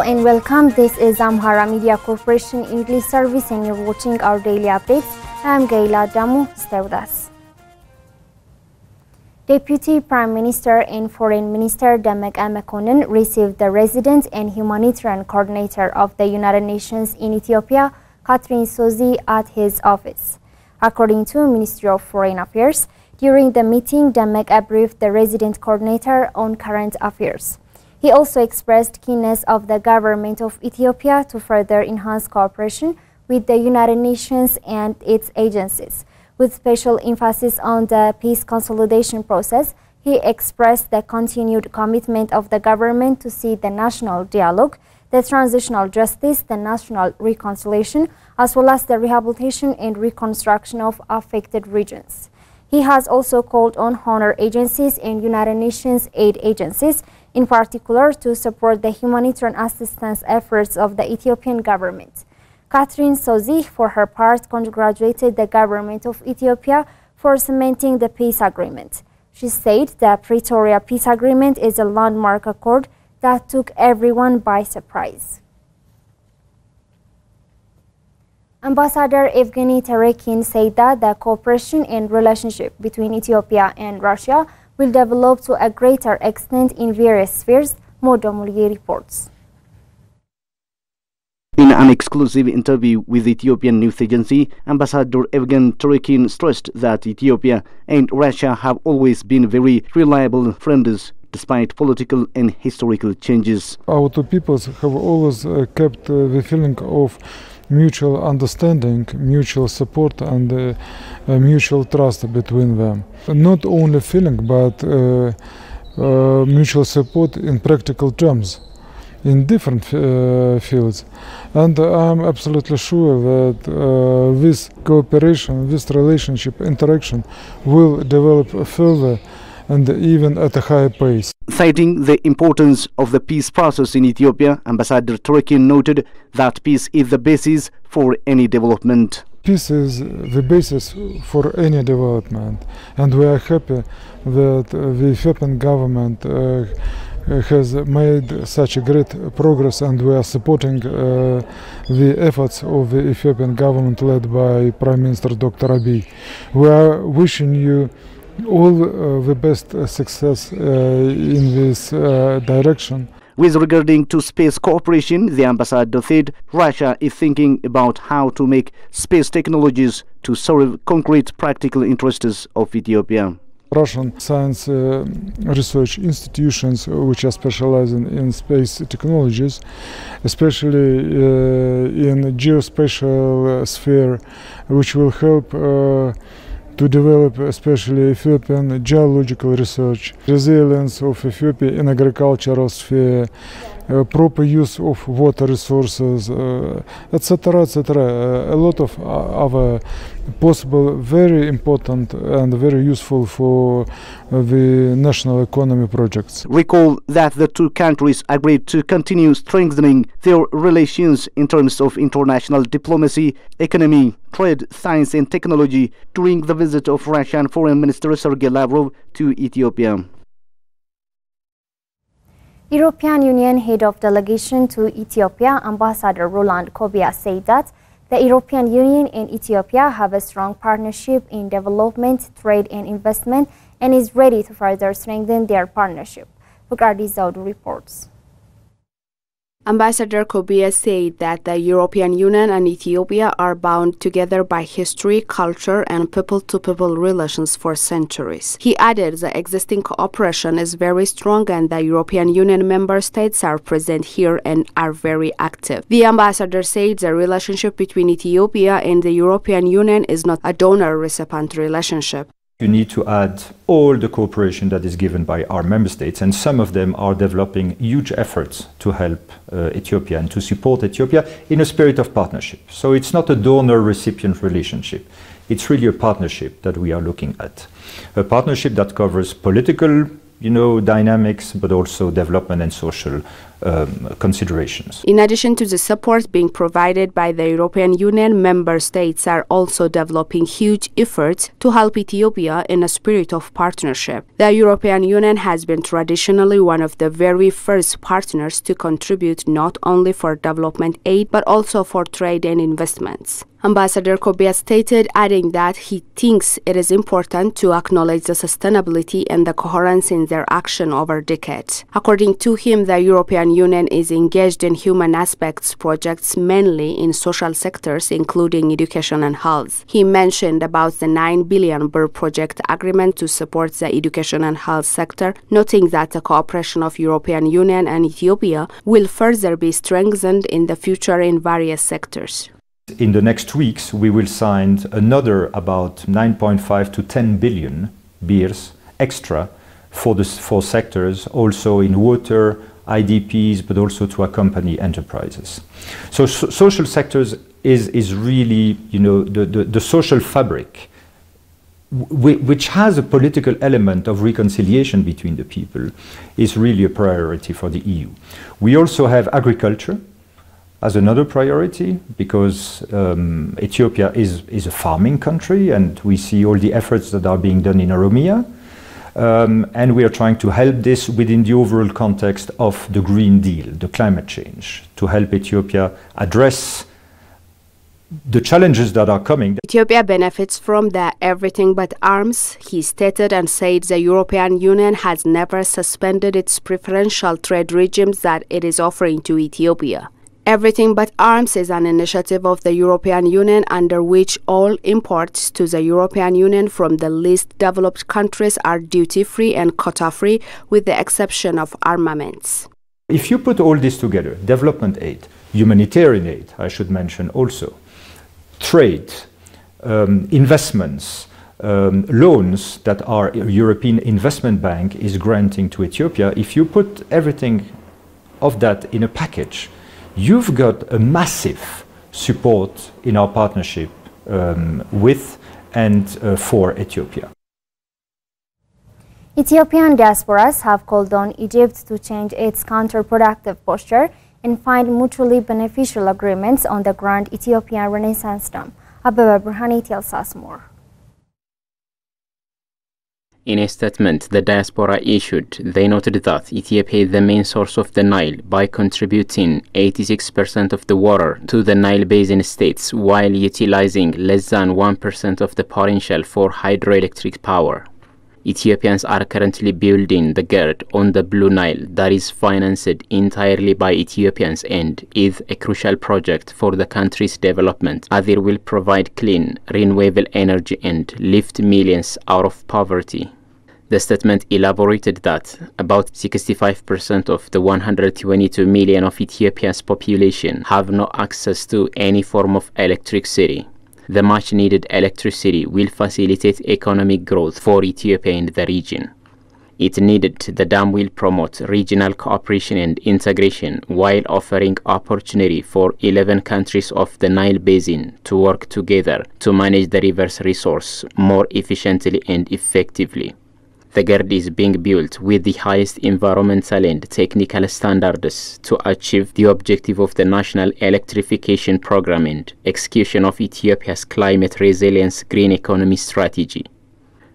and welcome. This is Amhara Media Corporation English Service and you're watching our daily updates. I'm Gaila Damu. Stay with us. Deputy Prime Minister and Foreign Minister AMECO received the Resident and Humanitarian Coordinator of the United Nations in Ethiopia, Catherine Sozi, at his office. According to Ministry of Foreign Affairs, during the meeting, AMECO briefed the Resident Coordinator on current affairs. He also expressed keenness of the government of Ethiopia to further enhance cooperation with the United Nations and its agencies. With special emphasis on the peace consolidation process, he expressed the continued commitment of the government to see the national dialogue, the transitional justice, the national reconciliation, as well as the rehabilitation and reconstruction of affected regions. He has also called on honor agencies and United Nations aid agencies, in particular, to support the humanitarian assistance efforts of the Ethiopian government. Catherine Sozi, for her part, congratulated the government of Ethiopia for cementing the peace agreement. She said the Pretoria Peace Agreement is a landmark accord that took everyone by surprise. Ambassador Evgeny Terekin said that the cooperation and relationship between Ethiopia and Russia will develop to a greater extent in various spheres, Modomulye reports. In an exclusive interview with Ethiopian news agency, Ambassador Evgeny Terekin stressed that Ethiopia and Russia have always been very reliable friends despite political and historical changes. Our two peoples have always kept the feeling of mutual understanding, mutual support and mutual trust between them. Not only feeling, but mutual support in practical terms, in different fields. And I'm absolutely sure that this cooperation, this relationship, interaction will develop further and even at a higher pace. Citing the importance of the peace process in Ethiopia, Ambassador Terekin noted that peace is the basis for any development. Peace is the basis for any development, and we are happy that the Ethiopian government has made such a great progress, and we are supporting the efforts of the Ethiopian government led by Prime Minister Dr. Abiy. We are wishing you all the best success in this direction. With regarding to space cooperation, the ambassador said Russia is thinking about how to make space technologies to serve concrete practical interests of Ethiopia. Russian science research institutions which are specializing in space technologies, especially in geospatial sphere, which will help to develop especially Ethiopian geological research, resilience of Ethiopia in agricultural sphere, proper use of water resources, etc., etc. A lot of other possible, very important and very useful for the national economy projects. Recall that the two countries agreed to continue strengthening their relations in terms of international diplomacy, economy, trade, science and technology during the visit of Russian Foreign Minister Sergei Lavrov to Ethiopia. European Union Head of Delegation to Ethiopia, Ambassador Roland Kobia, said that the European Union and Ethiopia have a strong partnership in development, trade and investment and is ready to further strengthen their partnership. Bukardi Zaudu reports. Ambassador Kobia said that the European Union and Ethiopia are bound together by history, culture, and people-to-people relations for centuries. He added the existing cooperation is very strong and the European Union member states are present here and are very active. The ambassador said the relationship between Ethiopia and the European Union is not a donor-recipient relationship. You need to add all the cooperation that is given by our member states, and some of them are developing huge efforts to help Ethiopia and to support Ethiopia in a spirit of partnership. So it's not a donor-recipient relationship. It's really a partnership that we are looking at. A partnership that covers political, dynamics, but also development and social considerations. In addition to the support being provided by the European Union, member states are also developing huge efforts to help Ethiopia in a spirit of partnership. The European Union has been traditionally one of the very first partners to contribute not only for development aid but also for trade and investments. Ambassador Kobia stated, adding that he thinks it is important to acknowledge the sustainability and the coherence in their action over decades. According to him, the European Union is engaged in human aspects projects mainly in social sectors, including education and health. He mentioned about the 9 billion birr project agreement to support the education and health sector, noting that the cooperation of European Union and Ethiopia will further be strengthened in the future in various sectors. In the next weeks, we will sign another about 9.5 to 10 billion birrs extra for sectors, also in water, IDPs, but also to accompany enterprises. So social sectors is really, you know, the social fabric, which has a political element of reconciliation between the people, is really a priority for the EU. We also have agriculture as another priority, because Ethiopia is a farming country, and we see all the efforts that are being done in Oromia, and we are trying to help this within the overall context of the Green Deal, the climate change, to help Ethiopia address the challenges that are coming. Ethiopia benefits from the everything but arms, he stated, and said the European Union has never suspended its preferential trade regimes that it is offering to Ethiopia. Everything but arms is an initiative of the European Union under which all imports to the European Union from the least developed countries are duty-free and quota-free, with the exception of armaments. If you put all this together, development aid, humanitarian aid, I should mention also, trade, investments, loans that our European Investment Bank is granting to Ethiopia, if you put everything of that in a package, you've got a massive support in our partnership with and for Ethiopia. Ethiopian diasporas have called on Egypt to change its counterproductive posture and find mutually beneficial agreements on the Grand Ethiopian Renaissance Dam. Abeba Burhani tells us more. In a statement the diaspora issued, they noted that Ethiopia is the main source of the Nile by contributing 86% of the water to the Nile Basin states while utilizing less than 1% of the potential for hydroelectric power. Ethiopians are currently building the GERD on the Blue Nile that is financed entirely by Ethiopians and is a crucial project for the country's development, as it will provide clean, renewable energy and lift millions out of poverty. The statement elaborated that about 65% of the 122 million of Ethiopia's population have no access to any form of electricity. The much-needed electricity will facilitate economic growth for Ethiopia and the region. It needed the dam will promote regional cooperation and integration while offering opportunity for 11 countries of the Nile Basin to work together to manage the river's resource more efficiently and effectively. The GERD is being built with the highest environmental and technical standards to achieve the objective of the National Electrification Program and execution of Ethiopia's climate resilience green economy strategy.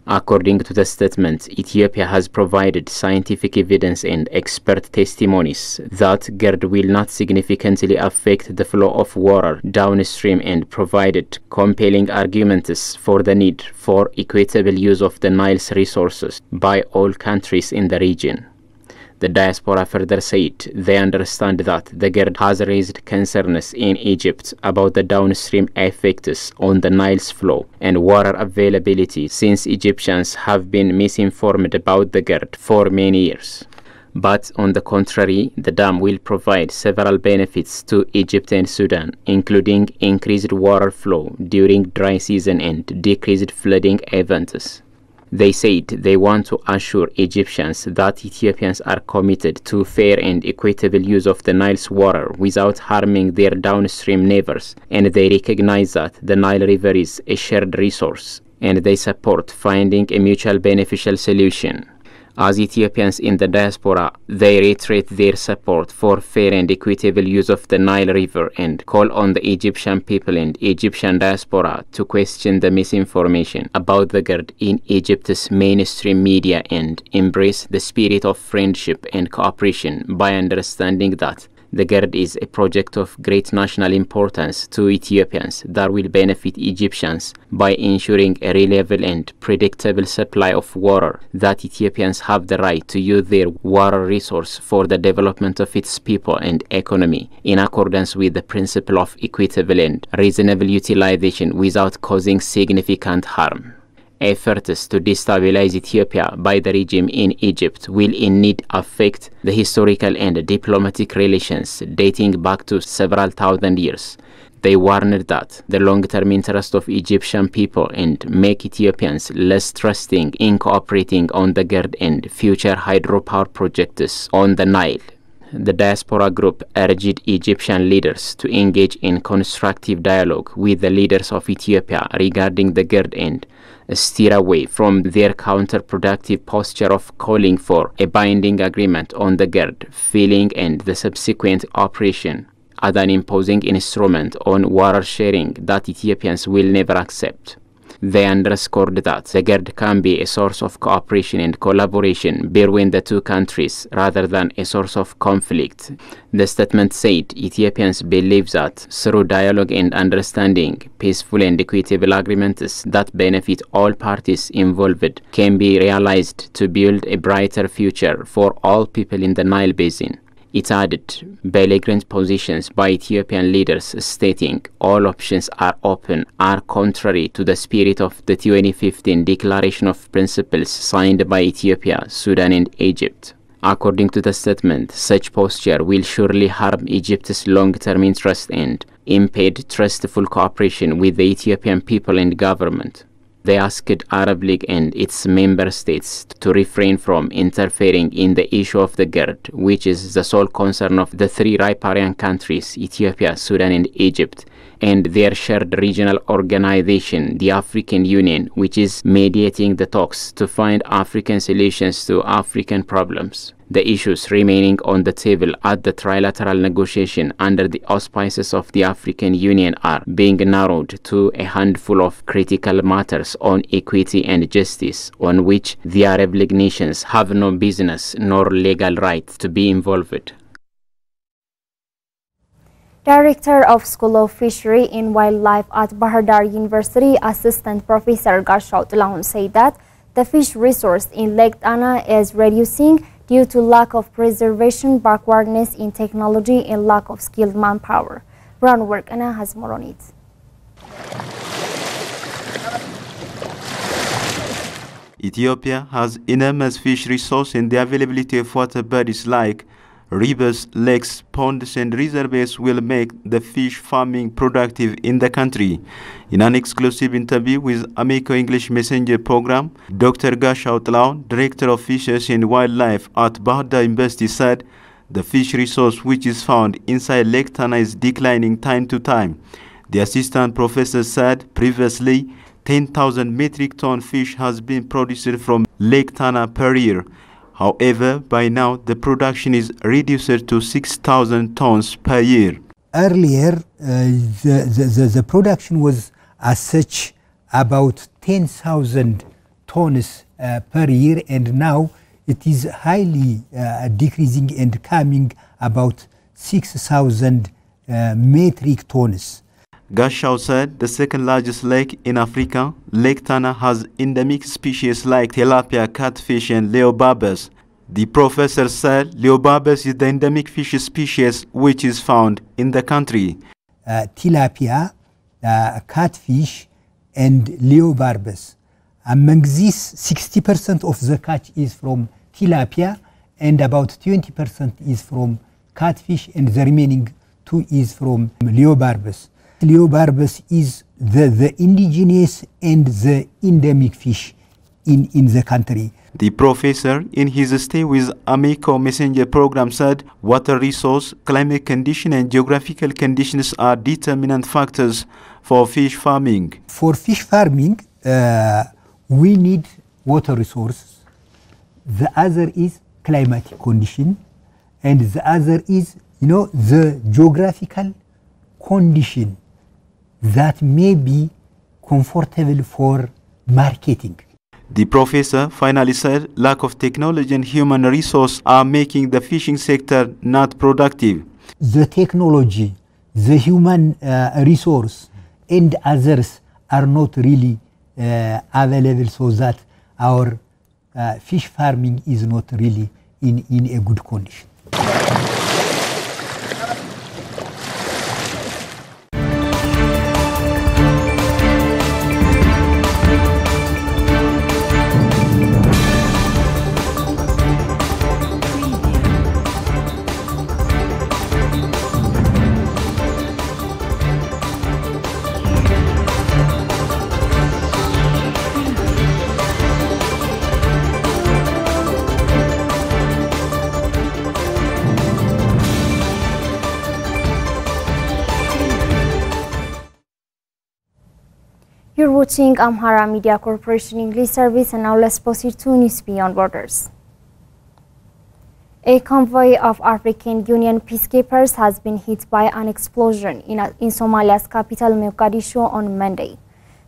According to the statement, Ethiopia has provided scientific evidence and expert testimonies that GERD will not significantly affect the flow of water downstream and provided compelling arguments for the need for equitable use of the Nile's resources by all countries in the region. The diaspora further said they understand that the GERD has raised concerns in Egypt about the downstream effects on the Nile's flow and water availability, since Egyptians have been misinformed about the GERD for many years. But on the contrary, the dam will provide several benefits to Egypt and Sudan, including increased water flow during dry season and decreased flooding events. They said they want to assure Egyptians that Ethiopians are committed to fair and equitable use of the Nile's water without harming their downstream neighbors, and they recognize that the Nile River is a shared resource, and they support finding a mutual beneficial solution. As Ethiopians in the diaspora, they reiterate their support for fair and equitable use of the Nile River and call on the Egyptian people and Egyptian diaspora to question the misinformation about the GERD in Egypt's mainstream media and embrace the spirit of friendship and cooperation by understanding that the GERD is a project of great national importance to Ethiopians that will benefit Egyptians by ensuring a reliable and predictable supply of water, that Ethiopians have the right to use their water resource for the development of its people and economy in accordance with the principle of equitable and reasonable utilization without causing significant harm. Efforts to destabilize Ethiopia by the regime in Egypt will indeed affect the historical and diplomatic relations dating back to several thousand years. They warned that the long-term interest of Egyptian people and make Ethiopians less trusting in cooperating on the GERD and future hydropower projects on the Nile. The diaspora group urged Egyptian leaders to engage in constructive dialogue with the leaders of Ethiopia regarding the GERD and steer away from their counterproductive posture of calling for a binding agreement on the GERD filling and the subsequent operation as an imposing instrument on water sharing that Ethiopians will never accept. They underscored that the GERD can be a source of cooperation and collaboration between the two countries rather than a source of conflict. The statement said Ethiopians believe that through dialogue and understanding, peaceful and equitable agreements that benefit all parties involved can be realized to build a brighter future for all people in the Nile Basin. It added belligerent positions by Ethiopian leaders stating all options are open are contrary to the spirit of the 2015 Declaration of Principles signed by Ethiopia, Sudan and Egypt. According to the statement, such posture will surely harm Egypt's long-term interest and impede trustful cooperation with the Ethiopian people and government. They asked Arab League and its member states to refrain from interfering in the issue of the GERD, which is the sole concern of the three riparian countries, Ethiopia, Sudan and Egypt, and their shared regional organization, the African Union, which is mediating the talks to find African solutions to African problems. The issues remaining on the table at the trilateral negotiation under the auspices of the African Union are being narrowed to a handful of critical matters on equity and justice, on which the Arab League nations have no business nor legal right to be involved. Director of School of Fishery and Wildlife at Bahar Dar University, Assistant Professor Gashau Tlaun, said that the fish resource in Lake Tana is reducing due to lack of preservation, backwardness in technology, and lack of skilled manpower. Brown Work Anna has more on it. Ethiopia has enormous fish resource, and the availability of water bodies like rivers, lakes, ponds and reservoirs will make the fish farming productive in the country. In an exclusive interview with AMECO English Messenger program, Dr. Gashau Tlaun, Director of Fisheries and Wildlife at Bahar Dar University, said the fish resource which is found inside Lake Tana is declining time to time. The assistant professor said previously 10,000 metric ton fish has been produced from Lake Tana per year. However, by now, the production is reduced to 6,000 tons per year. Earlier, the production was as such about 10,000 tons per year, and now it is highly decreasing and coming about 6,000 metric tons. Gashau said the second largest lake in Africa, Lake Tana, has endemic species like tilapia, catfish and leobarbus. The professor said leobarbus is the endemic fish species which is found in the country. Tilapia, catfish and leobarbus. Among these, 60% of the catch is from tilapia and about 20% is from catfish, and the remaining 2 is from leobarbus. Leobarbus is the indigenous and the endemic fish in the country. The professor, in his stay with AMECO Messenger program, said water resource, climate condition and geographical conditions are determinant factors for fish farming. For fish farming, we need water resources. the other is climatic condition, and the other is, the geographical condition that may be comfortable for marketing. The professor finally said lack of technology and human resource are making the fishing sector not productive. The technology, the human resource, and others are not really available, so that our fish farming is not really in a good condition. You're watching Amhara Media Corporation English Service, and now let's proceed to News Beyond Borders. A convoy of African Union peacekeepers has been hit by an explosion in Somalia's capital Mogadishu on Monday.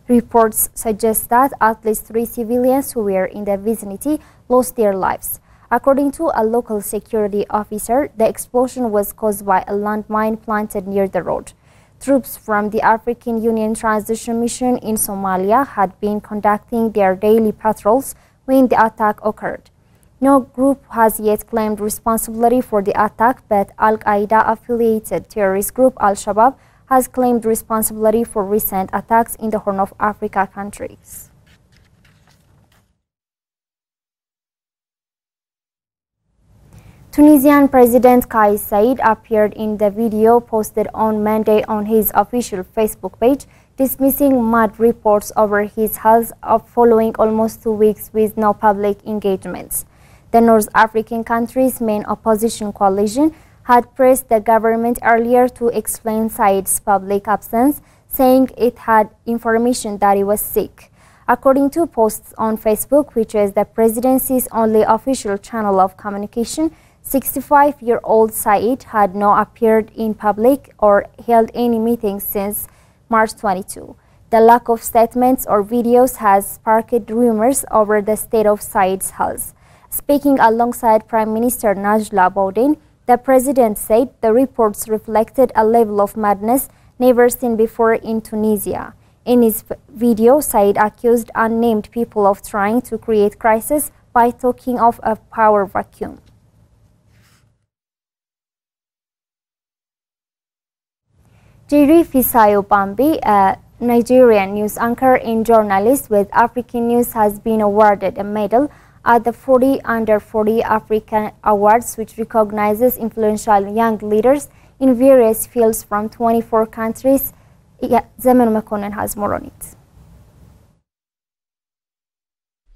Reports suggest that at least 3 civilians who were in the vicinity lost their lives. According to a local security officer, the explosion was caused by a landmine planted near the road. Troops from the African Union Transition Mission in Somalia had been conducting their daily patrols when the attack occurred. No group has yet claimed responsibility for the attack, but Al-Qaeda-affiliated terrorist group Al-Shabaab has claimed responsibility for recent attacks in the Horn of Africa countries. Tunisian President Kais Saied appeared in the video posted on Monday on his official Facebook page, dismissing mad reports over his health following almost 2 weeks with no public engagements. The North African country's main opposition coalition had pressed the government earlier to explain Said's public absence, saying it had information that he was sick. According to posts on Facebook, which is the presidency's only official channel of communication, 65-year-old Said had not appeared in public or held any meetings since March 22. The lack of statements or videos has sparked rumors over the state of Said's health. Speaking alongside Prime Minister Najla Bouden, the president said the reports reflected a level of madness never seen before in Tunisia. In his video, Said accused unnamed people of trying to create crisis by talking of a power vacuum. Jerry Fisayo Bambi, a Nigerian news anchor and journalist with African News, has been awarded a medal at the 40 Under 40 African Awards, which recognizes influential young leaders in various fields from 24 countries. Zemen Mekonnen has more on it.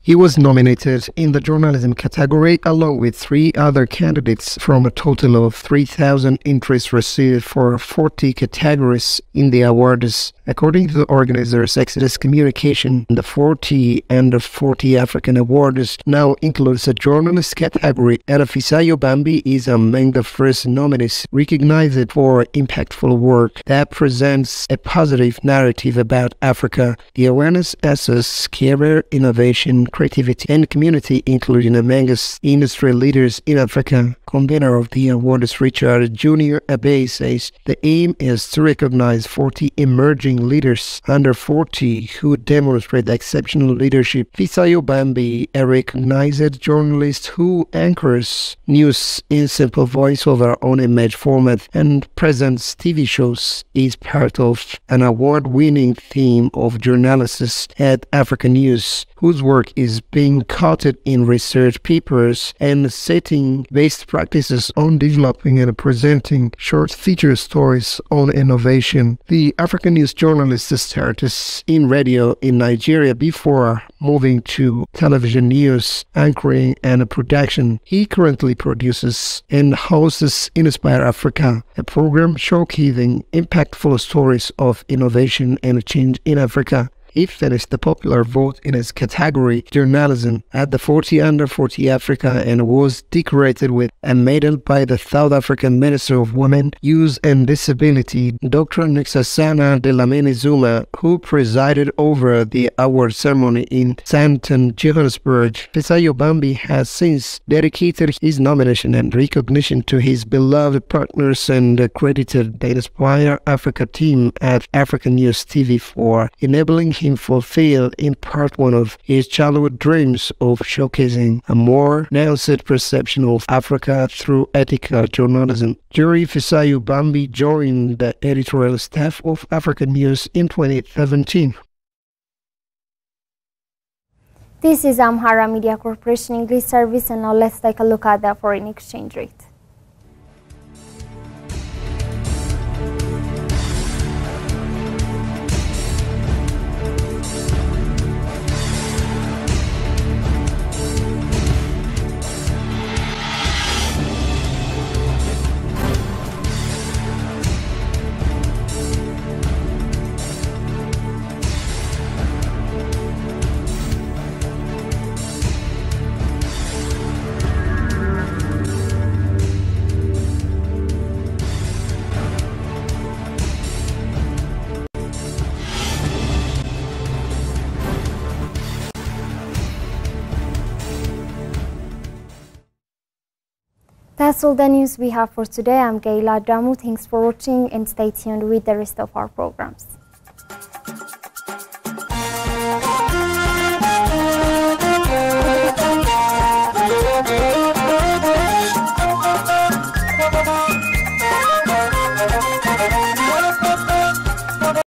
He was nominated in the journalism category along with 3 other candidates from a total of 3,000 entries received for 40 categories in the awards. According to the organizers, Exodus Communication, the 40 Under 40 African Awards now includes a journalist category, and Fisayo Bambi is among the first nominees recognized for impactful work that presents a positive narrative about Africa. The awareness assesses career, innovation, creativity, and community, including among industry leaders in Africa. Convener of the awards, Richard Jr. Abbey, says the aim is to recognize 40 emerging leaders under 40 who demonstrate exceptional leadership. Fisayo Bambi, a recognized journalist who anchors news in simple voiceover on image format and presents TV shows, is part of an award-winning team of journalists at African News, whose work is being quoted in research papers and setting best practices on developing and presenting short feature stories on innovation. The African News journalist started in radio in Nigeria before moving to television news, anchoring, and production. He currently produces and hosts Inspire Africa, a program showcasing impactful stories of innovation and change in Africa. He finished the popular vote in his category, journalism, at the 40 Under 40 Africa and was decorated with a medal by the South African Minister of Women, Youth and Disability, Dr. Nkosazana Dlamini Zuma, who presided over the award ceremony in Sandton, Johannesburg. Fisayo Bambi has since dedicated his nomination and recognition to his beloved partners and credited the Inspire Africa team at African News TV for enabling him fulfill in part one of his childhood dreams of showcasing a more nuanced perception of Africa through ethical journalism. Jury Fisayo Bambi joined the editorial staff of African News in 2017. This is Amhara Media Corporation English Service, and now let's take a look at the foreign exchange rate. That's all the news we have for today. I'm Gaila Damu. Thanks for watching and stay tuned with the rest of our programs.